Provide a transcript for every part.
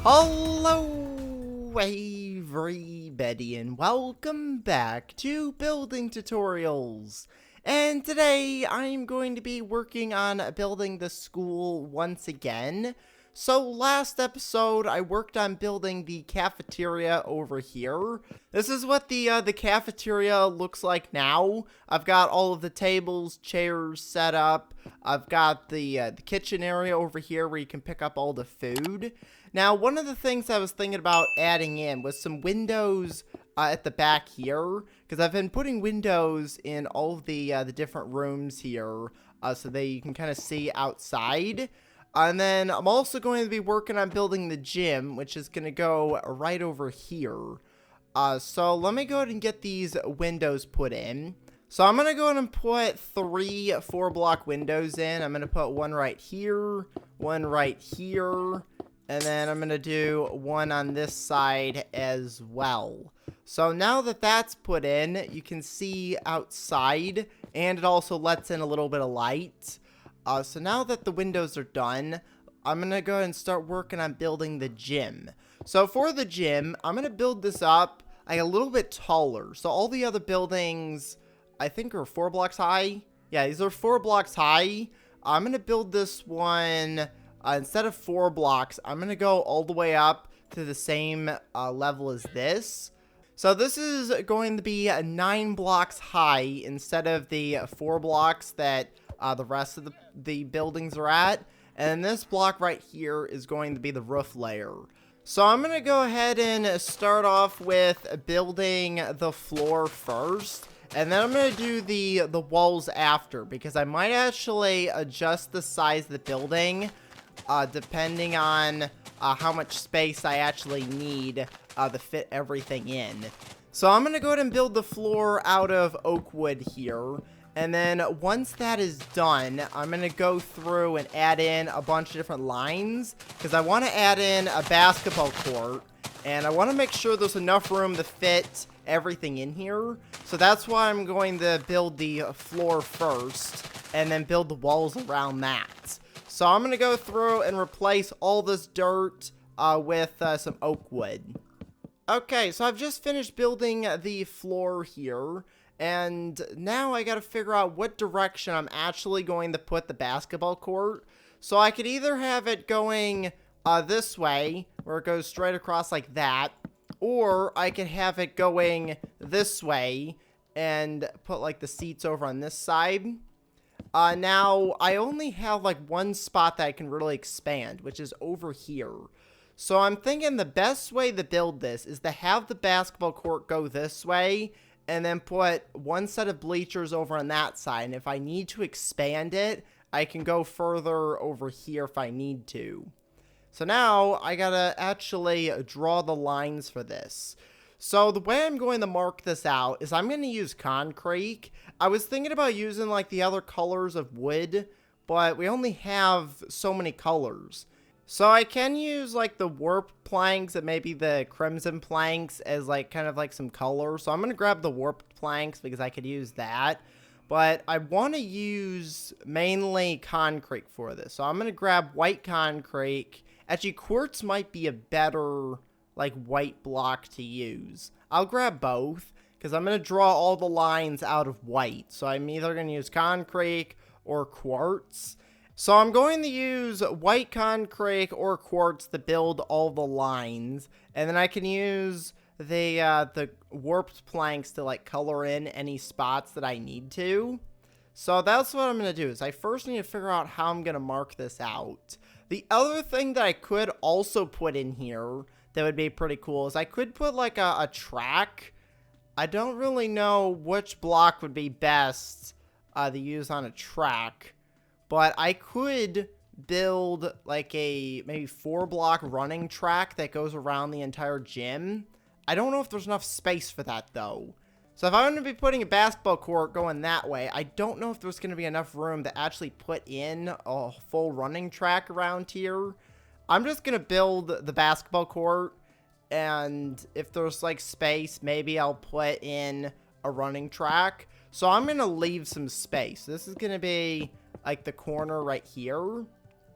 Hello everybody and welcome back to Building Tutorials. And today I'm going to be working on building the school once again. So last episode I worked on building the cafeteria over here. This is what the cafeteria looks like now. I've got all of the tables, chairs set up. I've got the kitchen area over here where you can pick up all the food. Now, one of the things I was thinking about adding in was some windows at the back here, because I've been putting windows in all of the different rooms here, so that you can kind of see outside. And then I'm also going to be working on building the gym, which is going to go right over here. So let me go ahead and get these windows put in. So I'm going to go ahead and put 3 4-block windows in. I'm going to put one right here, one right here, and then I'm going to do one on this side as well. So now that that's put in, you can see outside, and it also lets in a little bit of light. So now that the windows are done, I'm going to go ahead and start working on building the gym. So for the gym, I'm going to build this up like a little bit taller. So all the other buildings, I think, are 4 blocks high. Yeah, these are 4 blocks high. I'm going to build this one, instead of 4 blocks, I'm going to go all the way up to the same level as this. So this is going to be 9 blocks high instead of the 4 blocks that the rest of the buildings are at. And this block right here is going to be the roof layer. So I'm going to go ahead and start off with building the floor first. And then I'm going to do the walls after, because I might actually adjust the size of the building depending on how much space I actually need to fit everything in. So I'm going to go ahead and build the floor out of oak wood here. And then once that is done, I'm going to go through and add in a bunch of different lines, because I want to add in a basketball court, and I want to make sure there's enough room to fit everything in here. So that's why I'm going to build the floor first, and then build the walls around that. So I'm going to go through and replace all this dirt with some oak wood. Okay, so I've just finished building the floor here. And now I gotta figure out what direction I'm actually going to put the basketball court. So I could either have it going this way, where it goes straight across like that, or I could have it going this way and put like the seats over on this side. Now I only have like one spot that I can really expand, which is over here. So I'm thinking the best way to build this is to have the basketball court go this way, and then put one set of bleachers over on that side. And if I need to expand it, I can go further over here if I need to. So now I gotta actually draw the lines for this. So the way I'm going to mark this out is I'm going to use concrete. I was thinking about using like the other colors of wood, but we only have so many colors. So I can use like the warped planks and maybe the crimson planks as like kind of like some color. So I'm going to grab the warped planks because I could use that. But I want to use mainly concrete for this. So I'm going to grab white concrete. Actually, quartz might be a better like white block to use. I'll grab both because I'm going to draw all the lines out of white. So I'm either going to use concrete or quartz. So I'm going to use white concrete or quartz to build all the lines, and then I can use the warped planks to like color in any spots that I need to. So that's what I'm going to do, is I first need to figure out how I'm going to mark this out. The other thing that I could also put in here that would be pretty cool is I could put like a track. I don't really know which block would be best to use on a track. But I could build like a maybe 4-block running track that goes around the entire gym. I don't know if there's enough space for that though. So if I'm going to be putting a basketball court going that way, I don't know if there's going to be enough room to actually put in a full running track around here. I'm just going to build the basketball court, and if there's like space, maybe I'll put in a running track. So I'm going to leave some space. This is going to be like the corner right here.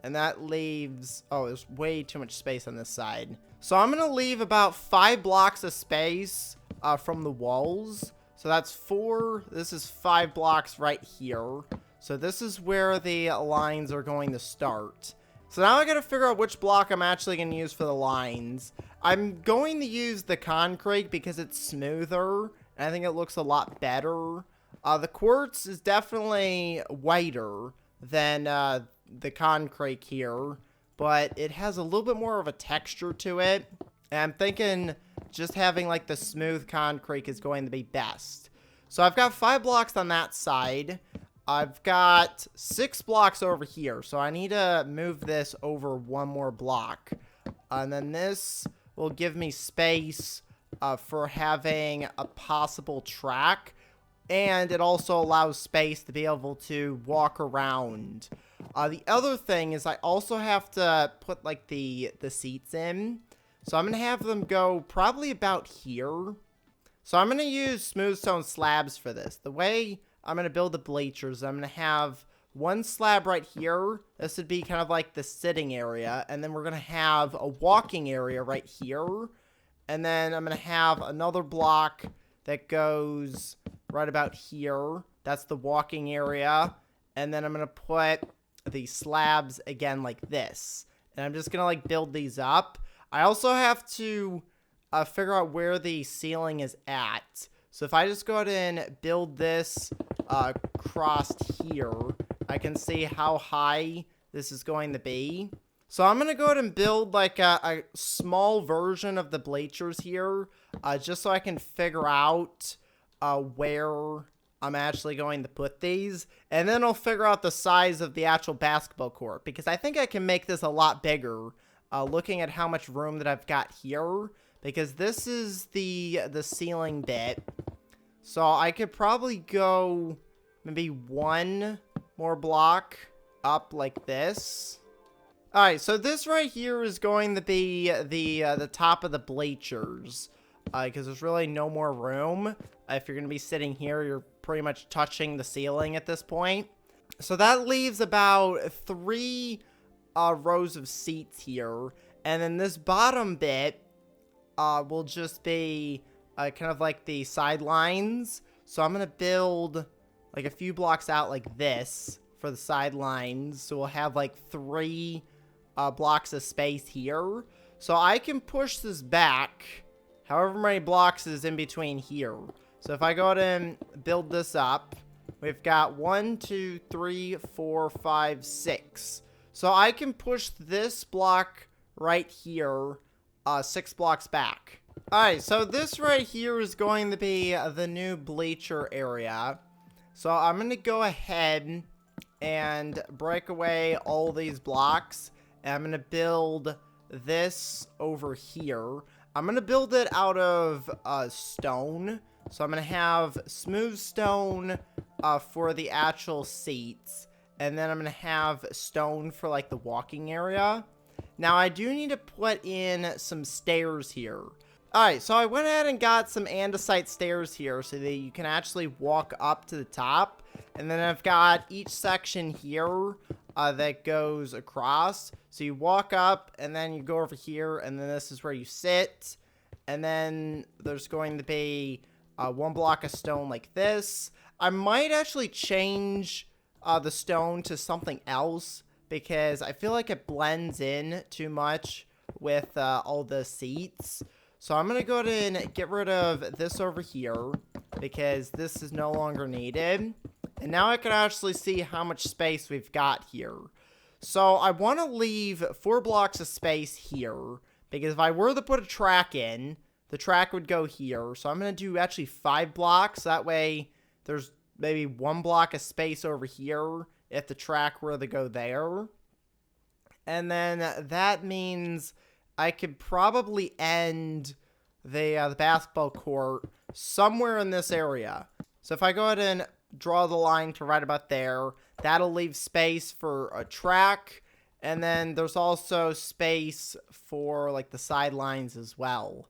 And And that leaves, oh, there's way too much space on this side. So I'm going to leave about 5 blocks of space from the walls. So that's 4. This is 5 blocks right here. So this is where the lines are going to start. So now I got to figure out which block I'm actually going to use for the lines. I'm going to use the concrete because it's smoother. And I think it looks a lot better. The quartz is definitely whiter than the concrete here, but it has a little bit more of a texture to it. And I'm thinking just having like the smooth concrete is going to be best. So I've got 5 blocks on that side. I've got 6 blocks over here, so I need to move this over 1 more block. And then this will give me space for having a possible track. And it also allows space to be able to walk around. The other thing is I also have to put like the seats in. So I'm going to have them go probably about here. So I'm going to use smooth stone slabs for this. The way I'm going to build the bleachers, I'm going to have 1 slab right here. This would be kind of like the sitting area. And then we're going to have a walking area right here. And then I'm going to have another block that goes right about here. That's the walking area. And then I'm going to put the slabs again like this. And I'm just going to like build these up. I also have to figure out where the ceiling is at. So if I just go ahead and build this across here, I can see how high this is going to be. So I'm going to go ahead and build like a small version of the bleachers here, just so I can figure out where I'm actually going to put these. And then I'll figure out the size of the actual basketball court, because I think I can make this a lot bigger, looking at how much room that I've got here, because this is the ceiling bit. So I could probably go maybe 1 more block up like this. Alright, so this right here is going to be the top of the bleachers, because there's really no more room. If you're going to be sitting here, you're pretty much touching the ceiling at this point. So that leaves about 3 rows of seats here, and then this bottom bit will just be kind of like the sidelines. So I'm going to build like a few blocks out like this for the sidelines. So we'll have like 3 blocks of space here. So I can push this back however many blocks is in between here. So if I go ahead and build this up, we've got 1, 2, 3, 4, 5, 6. So I can push this block right here 6 blocks back. Alright, so this right here is going to be the new bleacher area. So I'm going to go ahead and break away all these blocks. And I'm going to build this over here. I'm going to build it out of stone. So I'm going to have smooth stone for the actual seats. And then I'm going to have stone for like the walking area. Now I do need to put in some stairs here. Alright, so I went ahead and got some andesite stairs here so that you can actually walk up to the top. And then I've got each section here that goes across. So you walk up and then you go over here, and then this is where you sit. And then there's going to be 1 block of stone like this. I might actually change the stone to something else, because I feel like it blends in too much with all the seats. So I'm going to go ahead and get rid of this over here, because this is no longer needed. And now I can actually see how much space we've got here. So I want to leave 4 blocks of space here, because if I were to put a track in, the track would go here. So I'm going to do actually 5 blocks. That way there's maybe 1 block of space over here if the track were to go there. And then that means I could probably end the basketball court somewhere in this area. So if I go ahead and draw the line to right about there, that'll leave space for a track. And then there's also space for like the sidelines as well.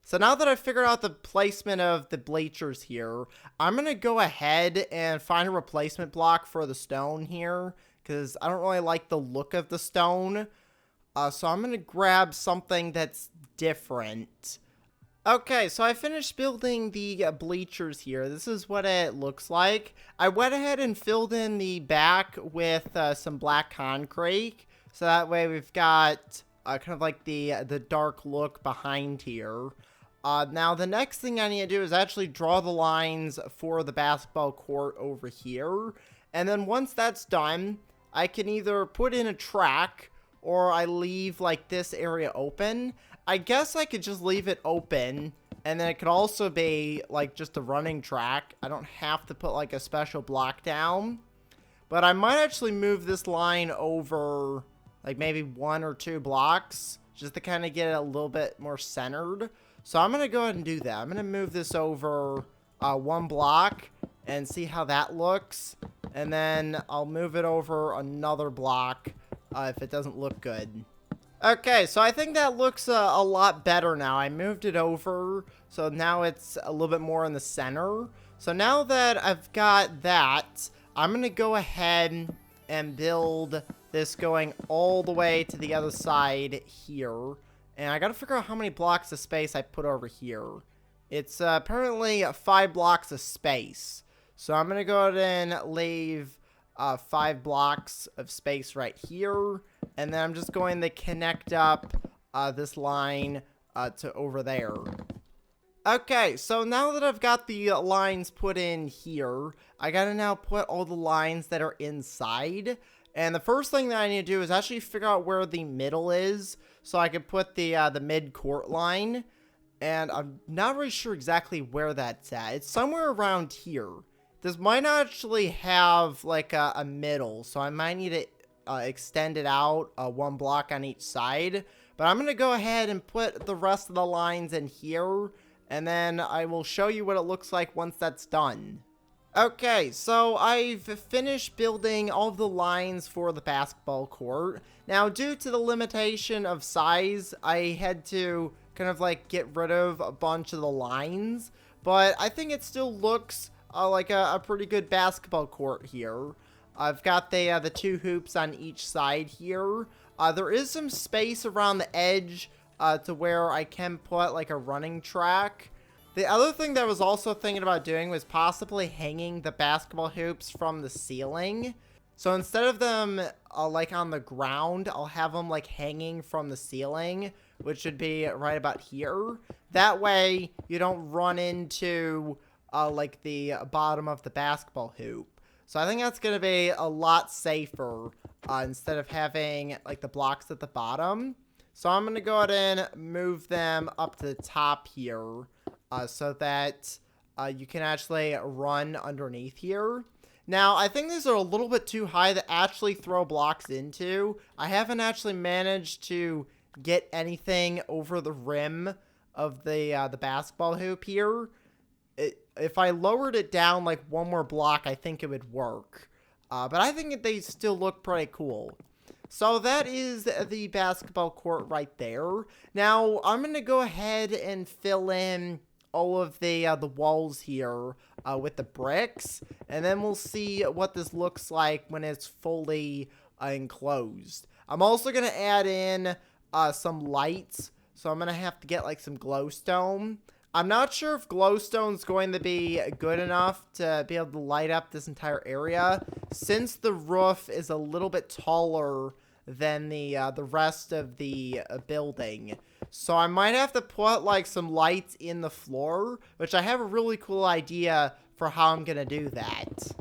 So now that I've figured out the placement of the bleachers here, I'm going to go ahead and find a replacement block for the stone here, because I don't really like the look of the stone. So I'm going to grab something that's different. Okay, so I finished building the bleachers here. This is what it looks like. I went ahead and filled in the back with some black concrete. So that way we've got kind of like the dark look behind here. Now, the next thing I need to do is actually draw the lines for the basketball court over here. And then once that's done, I can either put in a track or I leave like this area open. I guess I could just leave it open, and then it could also be like just a running track. I don't have to put like a special block down, but I might actually move this line over like maybe 1 or 2 blocks just to kind of get it a little bit more centered. So I'm going to go ahead and do that. I'm going to move this over 1 block and see how that looks, and then I'll move it over another block if it doesn't look good. Okay, so I think that looks a lot better now. I moved it over, so now it's a little bit more in the center. So now that I've got that, I'm going to go ahead and build this going all the way to the other side here. And I got to figure out how many blocks of space I put over here. It's apparently 5 blocks of space. So I'm going to go ahead and leave 5 blocks of space right here. And then I'm just going to connect up this line to over there. Okay, so now that I've got the lines put in here, I gotta now put all the lines that are inside. And the first thing that I need to do is actually figure out where the middle is, so I can put the mid-court line. And I'm not really sure exactly where that's at. It's somewhere around here. This might not actually have like a middle, so I might need to extend it out 1 block on each side. But I'm going to go ahead and put the rest of the lines in here, and then I will show you what it looks like once that's done. Okay, so I've finished building all of the lines for the basketball court. Now, due to the limitation of size, I had to kind of like get rid of a bunch of the lines, but I think it still looks like a pretty good basketball court here. I've got the 2 hoops on each side here. There is some space around the edge to where I can put like a running track. The other thing that I was also thinking about doing was possibly hanging the basketball hoops from the ceiling. So instead of them like on the ground, I'll have them like hanging from the ceiling, which should be right about here. That way you don't run into like the bottom of the basketball hoop. So I think that's going to be a lot safer instead of having like the blocks at the bottom. So I'm going to go ahead and move them up to the top here so that you can actually run underneath here. Now, I think these are a little bit too high to actually throw blocks into. I haven't actually managed to get anything over the rim of the basketball hoop here. If I lowered it down like 1 more block, I think it would work. But I think they still look pretty cool. So that is the basketball court right there. Now, I'm going to go ahead and fill in all of the walls here with the bricks. And then we'll see what this looks like when it's fully enclosed. I'm also going to add in some lights. So I'm going to have to get like some glowstone. I'm not sure if glowstone's going to be good enough to be able to light up this entire area, since the roof is a little bit taller than the rest of the building. So I might have to put like some lights in the floor, which I have a really cool idea for how I'm gonna do that.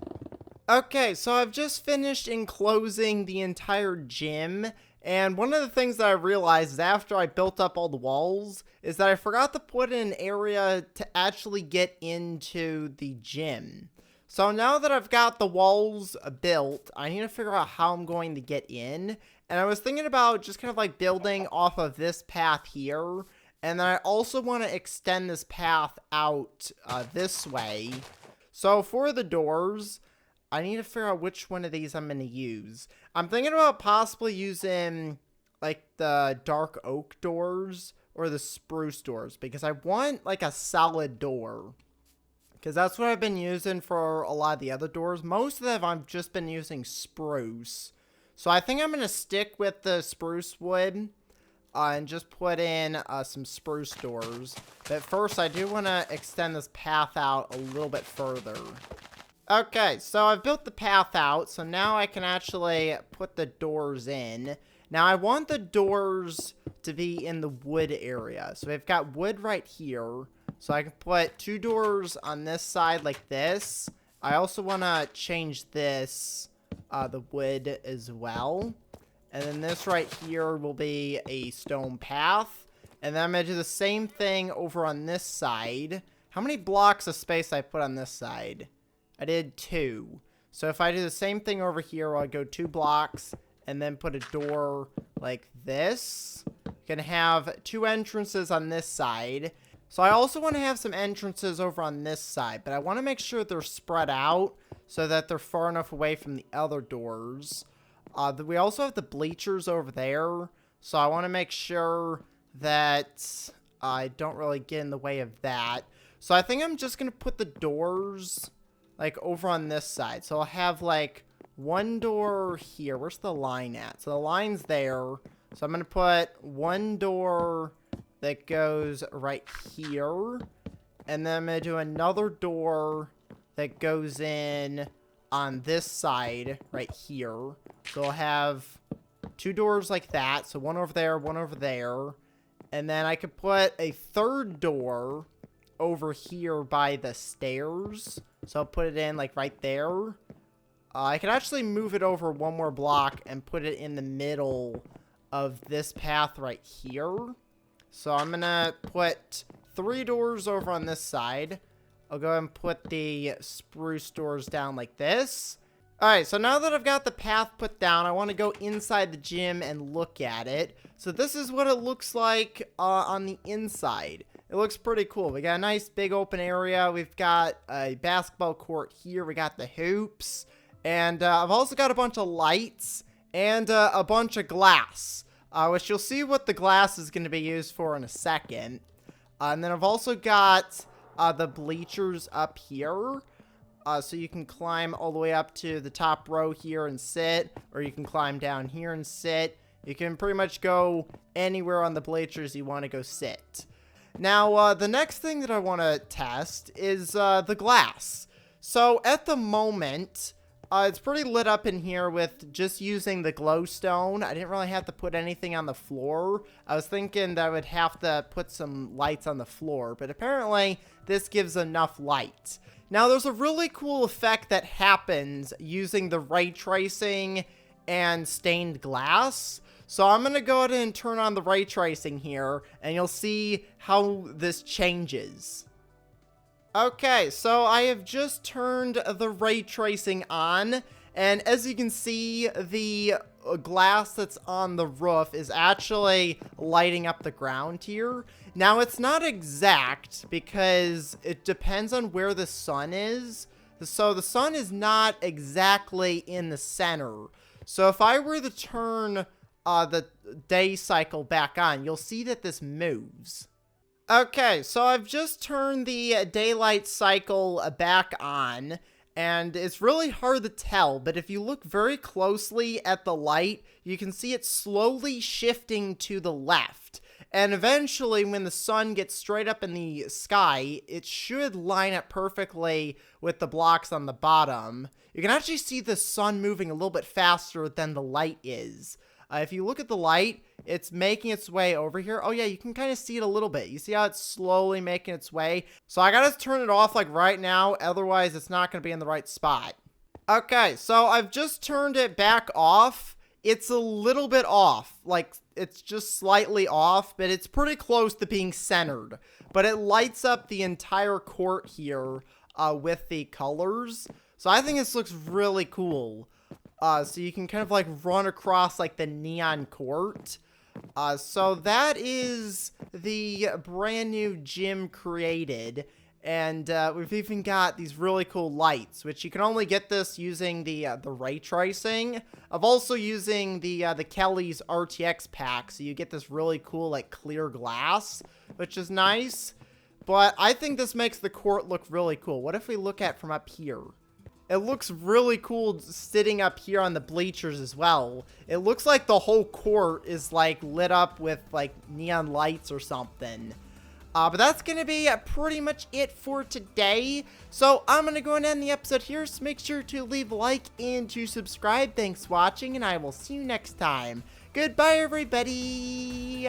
Okay, so I've just finished enclosing the entire gym. And one of the things that I realized is after I built up all the walls is that I forgot to put in an area to actually get into the gym. So now that I've got the walls built, I need to figure out how I'm going to get in. And I was thinking about just kind of like building off of this path here. And then I also want to extend this path out this way. So for the doors, I need to figure out which one of these I'm going to use. I'm thinking about possibly using like the dark oak doors or the spruce doors, because I want like a solid door. Because that's what I've been using for a lot of the other doors. Most of them I've just been using spruce. So I think I'm going to stick with the spruce wood and just put in some spruce doors. But first, I do want to extend this path out a little bit further. Okay, so I've built the path out, so now I can actually put the doors in. Now, I want the doors to be in the wood area. So we've got wood right here. So I can put 2 doors on this side like this. I also want to change this, the wood as well. And then this right here will be a stone path. And then I'm going to do the same thing over on this side. How many blocks of space I put on this side? I did 2. So if I do the same thing over here, I'll go 2 blocks and then put a door like this. You can have 2 entrances on this side. So I also want to have some entrances over on this side, but I want to make sure they're spread out so that they're far enough away from the other doors. We also have the bleachers over there, so I want to make sure that I don't really get in the way of that. So I think I'm just going to put the doors like over on this side. So I'll have like 1 door here. Where's the line at? So the line's there. So I'm going to put 1 door that goes right here. And then I'm going to do another door that goes in on this side right here. So I'll have 2 doors like that. So 1 over there, 1 over there. And then I could put a 3rd door over here by the stairs. So I'll put it in like right there. I can actually move it over 1 more block and put it in the middle of this path right here. So I'm going to put 3 doors over on this side. I'll go ahead and put the spruce doors down like this. Alright, so now that I've got the path put down, I want to go inside the gym and look at it. So this is what it looks like on the inside. It looks pretty cool. We got a nice big open area. We've got a basketball court here. We got the hoops. And I've also got a bunch of lights and a bunch of glass. Which you'll see what the glass is going to be used for in a second. And then I've also got the bleachers up here. So you can climb all the way up to the top row here and sit. Or you can climb down here and sit. You can pretty much go anywhere on the bleachers you want to go sit. Now, the next thing that I want to test is the glass. So at the moment, it's pretty lit up in here with just using the glowstone. I didn't really have to put anything on the floor. I was thinking that I would have to put some lights on the floor, but apparently this gives enough light. Now, there's a really cool effect that happens using the ray tracing and stained glass. So I'm going to go ahead and turn on the ray tracing here, and you'll see how this changes. Okay, so I have just turned the ray tracing on, and as you can see, the glass that's on the roof is actually lighting up the ground here. Now, it's not exact because it depends on where the sun is. So the sun is not exactly in the center. So if I were to turn the day cycle back on, you'll see that this moves. Okay, so I've just turned the daylight cycle back on, and it's really hard to tell, but if you look very closely at the light, you can see it slowly shifting to the left. And eventually, when the sun gets straight up in the sky, it should line up perfectly with the blocks on the bottom. You can actually see the sun moving a little bit faster than the light is. If you look at the light, it's making its way over here. Oh yeah, you can kind of see it a little bit. You see how it's slowly making its way? So I gotta turn it off like right now, otherwise it's not gonna be in the right spot. Okay, so I've just turned it back off. It's a little bit off, like it's just slightly off, but it's pretty close to being centered. But it lights up the entire court here with the colors. So I think this looks really cool. So you can kind of like run across like the neon court. So that is the brand new gym created. And we've even got these really cool lights, which you can only get this using the ray tracing. I'm also using the Kelly's RTX pack, so you get this really cool like clear glass, which is nice. But I think this makes the court look really cool. What if we look at from up here? It looks really cool sitting up here on the bleachers as well. It looks like the whole court is like lit up with like neon lights or something. But that's going to be pretty much it for today. So I'm going to go and end the episode here. So make sure to leave a like and to subscribe. Thanks for watching, and I will see you next time. Goodbye, everybody.